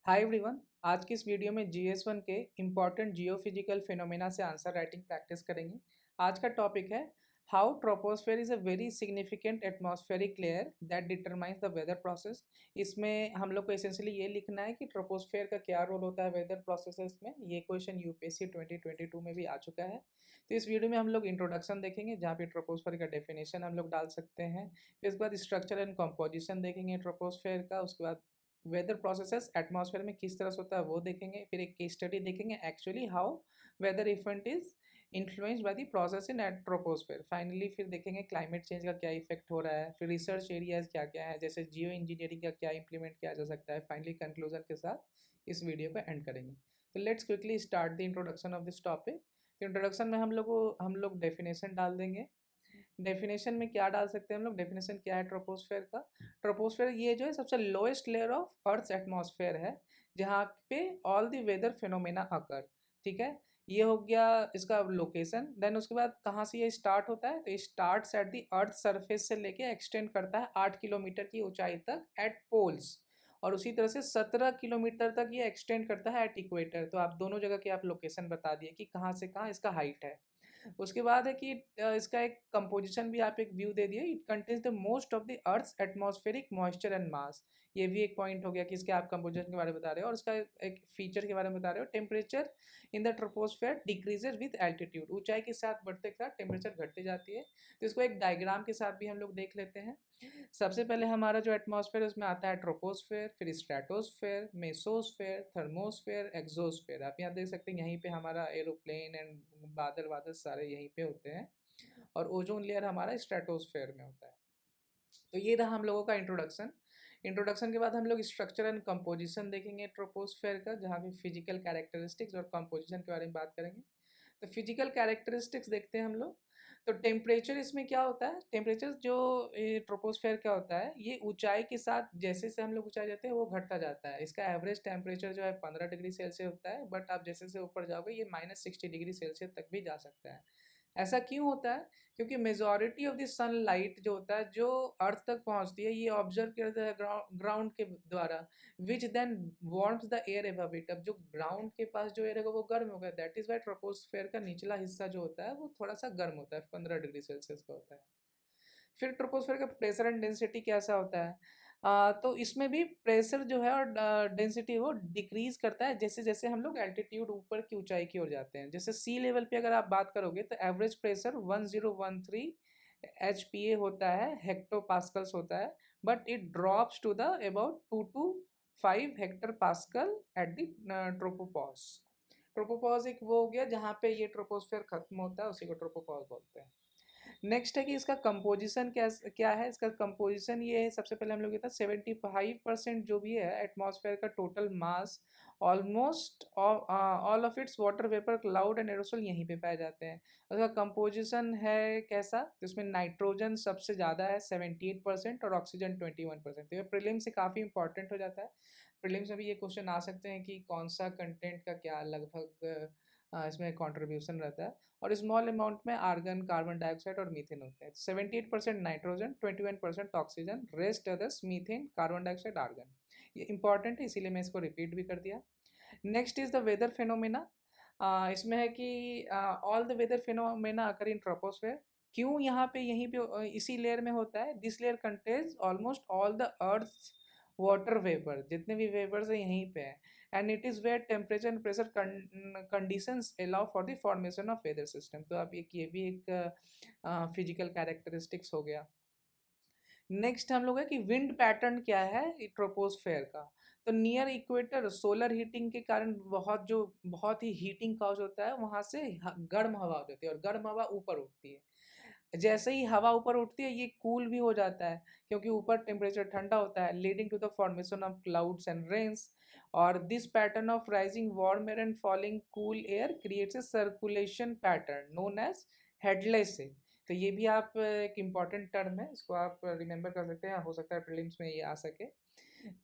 Hi everyone. आज की इस वीडियो में GS1 के इम्पॉर्टेंट जियोफिजिकल फिनोमेना से आंसर राइटिंग प्रैक्टिस करेंगे। आज का टॉपिक है how troposphere is a very significant atmospheric layer that determines the weather process. इसमें हम लोग को एसेंशियली ये लिखना है कि ट्रोपोस्फेयर का क्या रोल होता है वेदर प्रोसेसेस में। ये क्वेश्चन यूपीएससी 2022 में भी आ चुका है। तो इस वीडियो में हम लोग इंट्रोडक्शन देखेंगे जहाँ पे ट्रोपोस्फेयर का डेफिनेशन हम लोग डाल सकते हैं। फिर इसके बाद स्ट्रक्चर एंड कॉम्पोजिशन देखेंगे ट्रोपोस्फेयर का। उसके बाद वेदर प्रोसेसेस एटमॉस्फेयर में किस तरह से होता है वो देखेंगे। फिर एक केस स्टडी देखेंगे actually how weather event is influenced by the process in troposphere. Finally फिर देखेंगे क्लाइमेट चेंज का क्या इफेक्ट हो रहा है। फिर रिसर्च एरियाज क्या क्या है, जैसे जियो इंजीनियरिंग का क्या इंप्लीमेंट किया जा सकता है। फाइनली कंक्लूजन के साथ इस वीडियो को एंड करेंगे। तो let's quickly start the introduction of this topic. तो इंट्रोडक्शन में हम लोग डेफिनेशन डाल देंगे। डेफिनेशन में क्या डाल सकते हैं हम लोग, डेफिनेशन क्या है ट्रोपोस्फेयर का। ट्रोपोस्फेयर ये जो है सबसे lowest layer of earth atmosphere है जहाँ पे ऑल द वेदर फिनोमेना अकर। ठीक है, ये हो गया इसका लोकेशन। देन उसके बाद कहाँ से ये स्टार्ट होता है, तो ये starts at the earth surface से लेके एक्सटेंड करता है 8 किलोमीटर की ऊंचाई तक एट पोल्स, और उसी तरह से 17 किलोमीटर तक ये एक्सटेंड करता है एट इक्वेटर। तो आप दोनों जगह की आप लोकेशन बता दिए कि कहाँ से कहाँ इसका हाइट है। उसके बाद है कि इसका एक कंपोजिशन भी आप एक व्यू दे दिए। It contains the most of the earth's atmospheric moisture and mass. ये भी एक पॉइंट हो गया कि इसके आप कंपोजिशन के बारे में बता रहे हो, और इसका एक फीचर के बारे में बता रहे हो। Temperature in the troposphere decreases with altitude. ऊंचाई के साथ बढ़ते के साथ टेम्परेचर घटती जाती है। तो इसको एक डायग्राम के साथ भी हम लोग देख लेते हैं। सबसे पहले हमारा जो एटमॉस्फेयर उसमें आता है ट्रोपोस्फेयर, फिर स्ट्रेटोस्फेयर, मेसोस्फेयर, थर्मोस्फेयर, एक्सोस्फेयर। आप यहाँ देख सकते हैं यहीं पे हमारा एरोप्लेन एंड बादल वादल सारे यहीं पे होते हैं, और ओजोन लेयर हमारा स्ट्रेटोस्फेयर में होता है। तो ये रहा हम लोगों का इंट्रोडक्शन। इंट्रोडक्शन के बाद हम लोग स्ट्रक्चर एंड कंपोजिशन देखेंगे ट्रोपोस्फेयर का, जहाँ पे फिजिकल कैरेक्टरिस्टिक्स और कंपोजिशन के बारे में बात करेंगे। तो फिजिकल कैरेक्टरिस्टिक्स देखते हैं हम लोग। तो टेम्परेचर इसमें क्या होता है, टेम्परेचर जो ट्रोपोस्फेयर का होता है ये ऊंचाई के साथ जैसे जैसे हम लोग ऊंचाई जाते हैं वो घटता जाता है। इसका एवरेज टेम्परेचर जो है 15 डिग्री सेल्सियस होता है, बट आप जैसे जैसे ऊपर जाओगे ये -60 डिग्री सेल्सियस तक भी जा सकता है। ऐसा क्यों होता है, क्योंकि मेजॉरिटी ऑफ द सनलाइट जो होता है जो अर्थ तक पहुंचती है ये ऑब्जर्व किया जाता है ग्राउंड के द्वारा, which then warms the air above it. अब जो ग्राउंड के पास जो एयर है वो गर्म होगा। दैट इज वाई ट्रोपोस्फेयर का निचला हिस्सा जो होता है वो थोड़ा सा गर्म होता है, 15 डिग्री सेल्सियस का होता है। फिर ट्रोपोस्फेयर का प्रेशर एंड डेंसिटी कैसा होता है, तो इसमें भी प्रेशर जो है और डेंसिटी वो डिक्रीज करता है जैसे जैसे हम लोग एल्टीट्यूड ऊपर की ऊंचाई की ओर जाते हैं। जैसे सी लेवल पे अगर आप बात करोगे तो एवरेज प्रेशर 1013 HPa होता है, हेक्टो पास्कल्स होता है। But it drops to the about 2 to 5 hectopascal at the tropopause. Tropopause एक वो हो गया जहाँ पे ये ट्रोपोस्फेयर खत्म होता है, उसी को ट्रोपोपॉज बोलते हैं। नेक्स्ट है कि इसका कंपोजिशन क्या क्या है। इसका कंपोजिशन ये है, सबसे पहले हम लोग ये था 75% जो भी है एटमॉस्फेयर का total mass, almost all of its water vapour cloud and aerosol यहीं पे पाए जाते हैं। उसका कंपोजिशन है कैसा, तो इसमें नाइट्रोजन सबसे ज़्यादा है 78% और ऑक्सीजन 21%। तो ये प्रीलिम्स से काफ़ी इंपॉर्टेंट हो जाता है। प्रीलिम्स में भी ये क्वेश्चन आ सकते हैं कि कौन सा कंटेंट का क्या लगभग इसमें कॉन्ट्रीब्यूशन रहता है। और स्मॉल अमाउंट में आर्गन, कार्बन डाइऑक्साइड और मीथेन होते हैं। 78% nitrogen, 21% oxygen, rest others methane, carbon dioxide, argon. ये इंपॉर्टेंट है इसीलिए मैं इसको रिपीट भी कर दिया। Next is the weather phenomena. इसमें है कि all the weather phenomena occur in troposphere. क्यों यहाँ पे यहीं पे इसी लेयर में होता है। This layer contains almost all the earth water vapour, जितने भी वेपर्स हैं यहीं पे हैं। And it is where temperature and pressure conditions allow for the formation of weather system. तो अब एक ये भी एक फिजिकल कैरेक्टरिस्टिक्स हो गया। नेक्स्ट हम लोग है कि विंड पैटर्न क्या है ट्रोपोस्फेयर का। तो नियर इक्वेटर सोलर हीटिंग के कारण बहुत ही हीटिंग कॉज होता है, वहाँ से गर्म हवा होती है और गर्म हवा ऊपर उठती है। जैसे ही हवा ऊपर उठती है ये कूल भी हो जाता है, क्योंकि ऊपर टेम्परेचर ठंडा होता है, leading to the formation of clouds and rains. और this pattern of rising warm air and falling cool air creates a circulation pattern known as Hadley's. तो ये भी आप एक इम्पॉर्टेंट टर्म है, इसको आप रिमेंबर कर सकते हैं, हो सकता है प्रीलिम्स में ये आ सके।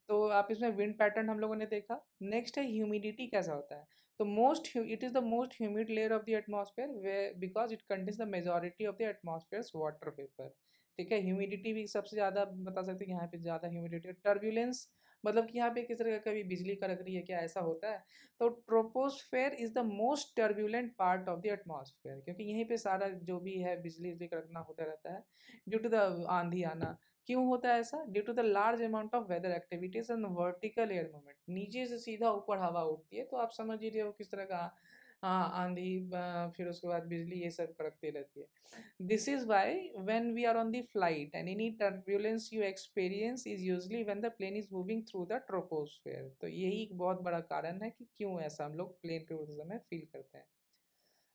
तो आप इसमें विंड पैटर्न हम लोगों ने देखा। नेक्स्ट है ह्यूमिडिटी कैसा होता है। तो it is the most humid layer of the atmosphere because it contains the majority of the atmosphere water vapour. ठीक है। ह्यूमिडिटी भी सबसे ज़्यादा बता सकते हैं कि यहाँ पे ज़्यादा ह्यूमिडिटी है। टर्बुलेंस मतलब कि यहाँ पे किस तरह का कभी बिजली कड़क रही है, क्या ऐसा होता है? तो troposphere is the most turbulent part of the atmosphere, क्योंकि यहीं पे सारा जो भी है बिजली बिजली कड़कना होता रहता है ड्यू टू द आंधी आना। क्यों होता है ऐसा? Due to the large amount of weather activities and vertical air movement. नीचे से सीधा ऊपर हवा उठती है, तो आप समझ लीजिए वो किस तरह का आंधी, फिर उसके बाद बिजली, ये सब कड़कती रहती है। This is why when we are on the flight and any turbulence you experience is usually when the plane is moving through the troposphere। तो यही एक बहुत बड़ा कारण है कि क्यों ऐसा हम लोग प्लेन पे उड़ते समय फील करते हैं।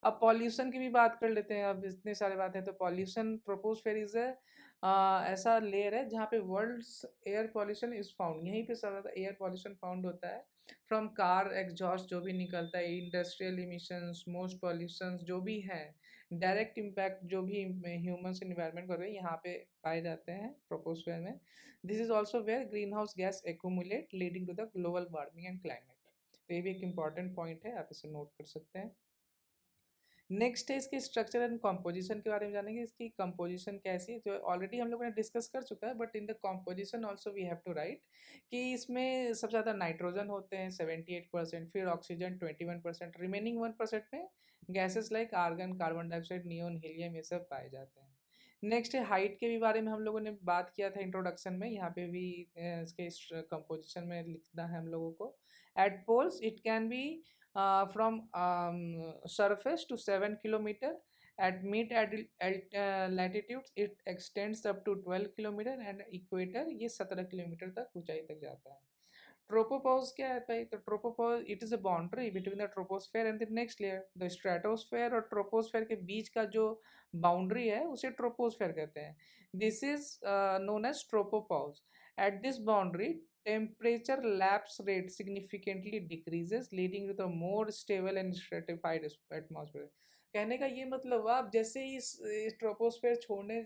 अब पॉल्यूशन की भी बात कर लेते हैं। अब इतने सारे बात है तो पॉल्यूशन, ट्रोपोस्फेयर इज ऐसा लेयर है जहाँ पे world's air pollution is found. यहीं पे सारा एयर पॉल्यूशन फाउंड होता है फ्रॉम कार एग्जॉस्ट जो भी निकलता है, इंडस्ट्रियल इमिशंस, मोस्ट पॉल्यूशंस जो भी हैं, डायरेक्ट इम्पैक्ट जो भी ह्यूमन्स इन्वायरमेंट कर रहे हैं यहाँ पे पाए जाते हैं ट्रोपोस्फेयर में। This is also where greenhouse gas accumulate leading to the global warming and climate. तो ये भी एक इंपॉर्टेंट पॉइंट है, आप इसे नोट कर सकते हैं। नेक्स्ट है इसके स्ट्रक्चर एंड कंपोजिशन के बारे में जानेंगे। इसकी कंपोजिशन कैसी है जो ऑलरेडी हम लोगों ने डिस्कस कर चुका है, but in the composition also we have to write कि इसमें सबसे ज़्यादा नाइट्रोजन होते हैं 78%, फिर ऑक्सीजन 21%, रिमेनिंग 1% में gases like argon, carbon dioxide, neon, helium ये सब पाए जाते हैं। नेक्स्ट है हाइट के भी बारे में हम लोगों ने बात किया था इंट्रोडक्शन में, यहाँ पे भी इसके कंपोजिशन में लिखना है हम लोगों को। At poles it can be from surface to 7 kilometer. At mid latitudes it extends up to 12 kilometer and equator ये 17 किलोमीटर तक ऊंचाई तक जाता है। ट्रोपोपॉज क्या है भाई? तो tropopause it is a boundary between the troposphere and the next layer. The stratosphere और ट्रोपोस्फेयर के बीच का जो बाउंड्री है उसे ट्रोपोस्फेयर कहते हैं। This is known as tropopause. At this boundary temperature lapse rate significantly decreases leading to the more stable and stratified atmosphere। कहने का ये मतलब आप जैसे ही इस ट्रोपोस्फेयर छोड़ने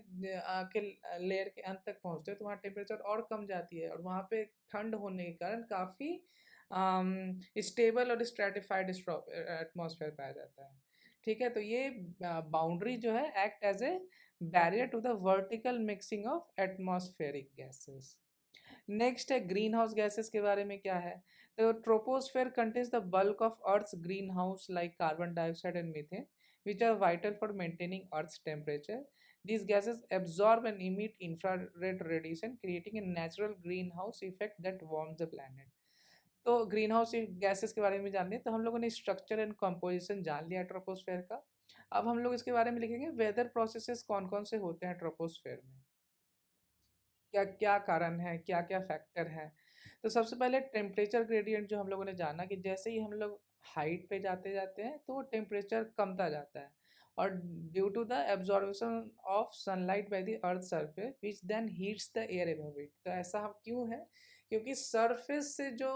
के लेयर के अंत तक पहुंचते हैं तो वहाँ टेम्परेचर और कम जाती है और वहाँ पे ठंड होने के कारण काफ़ी स्टेबल और स्ट्रेटिफाइड एटमॉस्फेयर पाया जाता है। ठीक है, तो ये बाउंड्री जो है act as a barrier to the vertical mixing of atmospheric gases. Next है ग्रीन हाउस गैसेस के बारे में क्या है? तो troposphere contains the bulk of earth's greenhouse like carbon dioxide and methane which are vital for maintaining Earth's temperature. These gases absorb and emit infrared radiation, creating a natural greenhouse effect that warms the planet. तो green house gases के बारे में जान लिया, तो हम लोगों ने स्ट्रक्चर एंड कंपोजिशन जान लिया ट्रोपोस्फेयर का। अब हम लोग इसके बारे में लिखेंगे वेदर प्रोसेसेस कौन कौन से होते हैं ट्रोपोस्फेयर में, क्या क्या कारण है, क्या क्या फैक्टर है। तो सबसे पहले टेम्परेचर ग्रेडियंट जो हम लोगों ने जाना कि जैसे ही हम लोग हाइट पे जाते जाते हैं तो टेम्परेचर कमता जाता है और due to the absorption of sunlight by the earth surface which then heats the air above it. तो ऐसा हम क्यों है? क्योंकि सरफेस से जो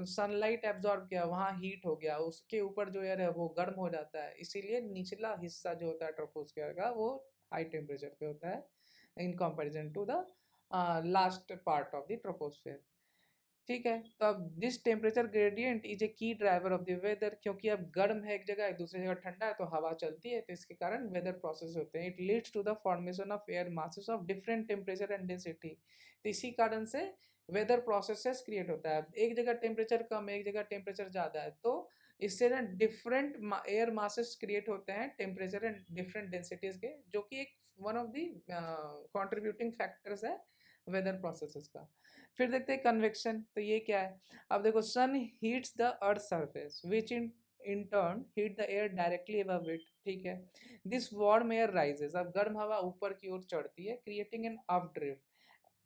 सनलाइट एब्जॉर्ब किया वहाँ हीट हो गया, उसके ऊपर जो एयर है वो गर्म हो जाता है, इसीलिए निचला हिस्सा जो होता है ट्रोपोस्फियर का वो हाई टेम्परेचर पे होता है in comparison to the last part of the troposphere। ठीक है, तो अब this temperature gradient is a की ड्राइवर ऑफ द वेदर, क्योंकि अब गर्म है एक जगह, एक दूसरी जगह ठंडा है, तो हवा चलती है, तो इसके कारण वेदर प्रोसेस होते हैं। It leads to the formation of air masses of different temperature and density. तो इसी कारण से वेदर प्रोसेसेस क्रिएट होता है। एक जगह टेम्परेचर कम है, एक जगह टेम्परेचर ज़्यादा है, तो इससे ना डिफरेंट एयर मासेस क्रिएट होते हैं टेम्परेचर एंड डिफरेंट डेंसिटीज के, जो कि एक one of the contributing factors है वेदर प्रोसेसेस का। फिर देखते हैं कन्वेक्शन, तो ये क्या है? अब देखो sun heats the earth surface which in turn heat the air directly above it. ठीक है, दिस वार्म एयर राइजेस, अब गर्म हवा ऊपर की ओर चढ़ती है, क्रिएटिंग एन अप ड्रिफ्ट।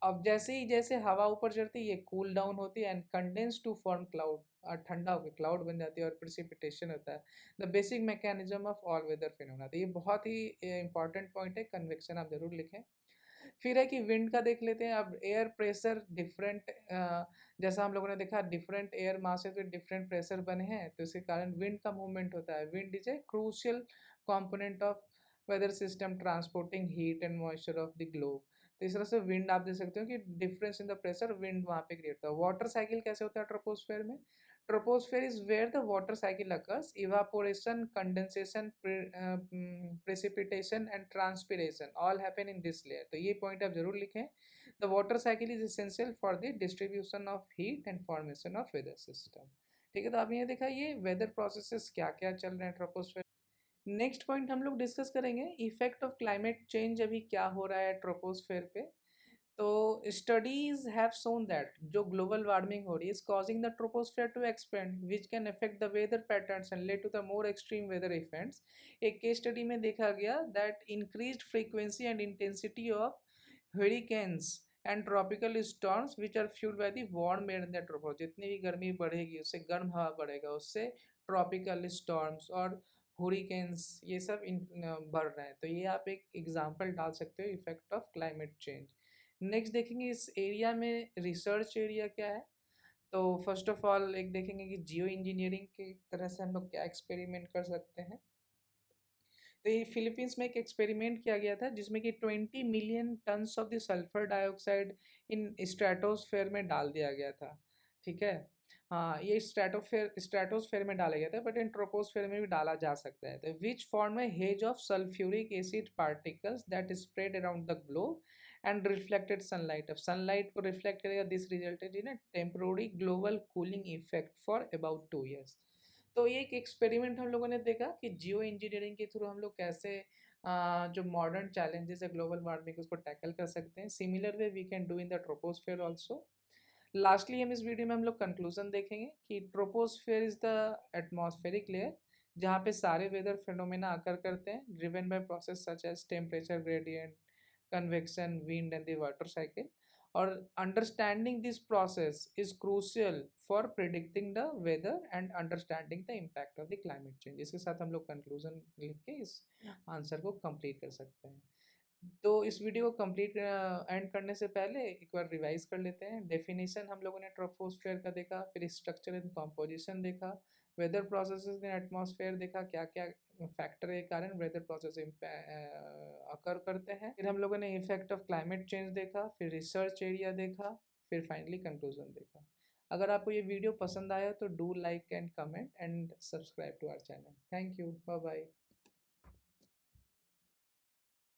अब जैसे ही जैसे हवा ऊपर चढ़ती है ये कूल डाउन होती है and condense to form cloud, और ठंडा होकर क्लाउड बन जाती है और प्रिसिपिटेशन होता है। The basic mechanism of all weather phenomena. तो ये बहुत ही इंपॉर्टेंट पॉइंट है, कन्वेक्शन आप जरूर लिखें। फिर है कि विंड का देख लेते हैं। अब एयर प्रेशर डिफरेंट, जैसा हम लोगों ने देखा डिफरेंट एयर मास है तो डिफरेंट प्रेशर बने हैं, तो इसके कारण विंड का मूवमेंट होता है। Wind is a crucial component of weather system transporting heat and moisture of the globe. तो इस तरह से विंड आप देख सकते हो कि difference in the pressure wind वहाँ पे क्रिएट होता है। वाटर साइकिल कैसे होता है ट्रोपोस्फेयर में? Troposphere is where the water cycle occurs: evaporation, condensation, precipitation and transpiration all happen in this layer. तो ये पॉइंट आप जरूर लिखें. The water cycle is essential for the distribution of heat and formation of weather system. ठीक है, तो आपने ये देखा ये वेदर प्रोसेसेस क्या क्या चल रहे हैं ट्रोपोस्फेयर. नेक्स्ट पॉइंट हम लोग डिस्कस करेंगे इफेक्ट ऑफ क्लाइमेट चेंज अभी क्या हो रहा है ट्रोपोस्फेयर पे. तो स्टडीज हैव शोन दैट जो ग्लोबल वार्मिंग हो रही है is causing the troposphere to expand which can affect the weather patterns and led to the more extreme weather events. एक केस स्टडी में देखा गया that increased frequency and intensity of hurricanes and tropical storms which are fueled by the warm air in the troposphere. जितनी भी गर्मी बढ़ेगी उससे गर्म हवा बढ़ेगा, उससे ट्रॉपिकल स्टॉर्म्स और हुरिकेन्स ये सब बढ़ रहे हैं. तो ये आप एक एग्जांपल डाल सकते हो effect of climate change. Next देखेंगे इस एरिया में रिसर्च एरिया क्या है. तो फर्स्ट ऑफ ऑल एक देखेंगे कि जियो इंजीनियरिंग की तरह से हम लोग क्या एक्सपेरिमेंट कर सकते हैं. तो ये फिलीपींस में एक एक्सपेरिमेंट किया गया था जिसमें कि 20 million tons of the sulphur dioxide in stratosphere में डाल दिया गया था. ठीक है. हाँ, ये स्ट्रेटोस्फेयर में डाला गया था, बट इन ट्रोपोस्फेयर में भी डाला जा सकता है. तो which form A hedge of sulphuric acid particles that spread around the globe and reflected sunlight. अब सनलाइट को रिफ्लेक्ट करेगा. This resulted in a temporary global cooling effect for about 2 years. तो ये एक एक्सपेरिमेंट हम लोगों ने देखा कि जियो इंजीनियरिंग के थ्रू हम लोग कैसे जो मॉडर्न चैलेंजेस है ग्लोबल वार्मिंग उसको टैकल कर सकते हैं. Similar way we can do in the troposphere also. Lastly हम इस वीडियो में हम लोग कंक्लूजन देखेंगे कि troposphere is the atmospheric layer जहाँ पे सारे वेदर फिनोमेना अकर करते हैं driven by process such as temperature gradient, convection, wind and the water cycle. और understanding this process is crucial for predicting the weather and understanding the impact of the climate change. इसके साथ हम लोग conclusion लिख के इस answer को complete कर सकते हैं. तो इस वीडियो को कंप्लीट एंड करने से पहले एक बार रिवाइज कर लेते हैं. डेफिनेशन हम लोगों ने ट्रोपोस्फेयर का देखा, फिर स्ट्रक्चर एंड कॉम्पोजिशन देखा, वेदर प्रोसेसेस इन एटमॉस्फेयर देखा, क्या क्या फैक्टर के कारण वेदर प्रोसेस अकर करते हैं. फिर हम लोगों ने इफेक्ट ऑफ क्लाइमेट चेंज देखा, फिर रिसर्च एरिया देखा, फिर फाइनली कंक्लूजन देखा. अगर आपको ये वीडियो पसंद आया तो do like and comment and subscribe to our channel. Thank you. Bye bye.